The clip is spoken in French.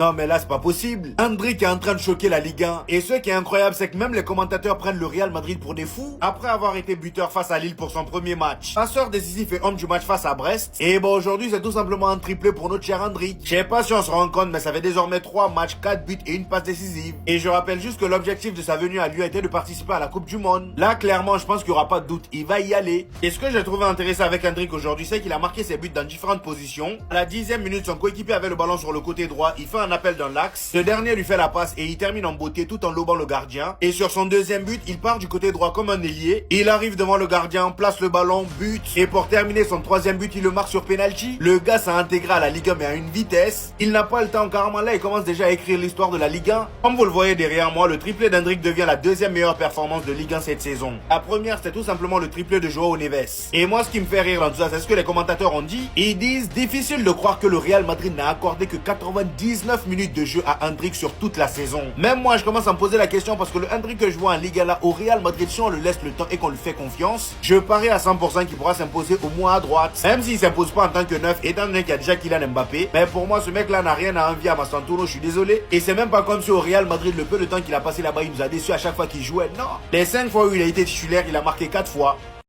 Non mais là c'est pas possible. Endrick est en train de choquer la Ligue 1. Et ce qui est incroyable, c'est que même les commentateurs prennent le Real Madrid pour des fous après avoir été buteur face à Lille pour son premier match. Passeur décisif et homme du match face à Brest. Et bon, aujourd'hui c'est tout simplement un triplé pour notre cher Endrick. Je sais pas si on se rend compte, mais ça fait désormais 3 matchs, 4 buts et une passe décisive. Et je rappelle juste que l'objectif de sa venue à lui a été de participer à la Coupe du Monde. Là clairement je pense qu'il n'y aura pas de doute, il va y aller. Et ce que j'ai trouvé intéressant avec Endrick aujourd'hui, c'est qu'il a marqué ses buts dans différentes positions. À la 10e minute, son coéquipier avait le ballon sur le côté droit, il fait un appel dans l'axe. Ce dernier lui fait la passe et il termine en beauté tout en lobant le gardien. Et sur son deuxième but, il part du côté droit comme un ailier. Il arrive devant le gardien, place le ballon, but. Et pour terminer son troisième but, il le marque sur penalty. Le gars s'est intégré à la Ligue 1 mais à une vitesse. Il n'a pas le temps, carrément là il commence déjà à écrire l'histoire de la Ligue 1. Comme vous le voyez derrière moi, le triplé d'Endrick devient la deuxième meilleure performance de Ligue 1 cette saison. La première c'était tout simplement le triplé de Joao Neves. Et moi ce qui me fait rire dans tout ça, c'est ce que les commentateurs ont dit. Ils disent difficile de croire que le Real Madrid n'a accordé que 99 minutes de jeu à Endrick sur toute la saison. Même moi je commence à me poser la question parce que le Endrick que je vois en Liga là au Real Madrid, si on le laisse le temps et qu'on lui fait confiance, je parie à 100% qu'il pourra s'imposer au moins à droite. Même s'il s'impose pas en tant que neuf, étant donné qu'il y a déjà Kylian Mbappé. Mais pour moi ce mec là n'a rien à envier à Mastantuono, je suis désolé. Et c'est même pas comme si au Real Madrid le peu de temps qu'il a passé là-bas il nous a déçus à chaque fois qu'il jouait. Non. Les 5 fois où il a été titulaire, il a marqué 4 fois.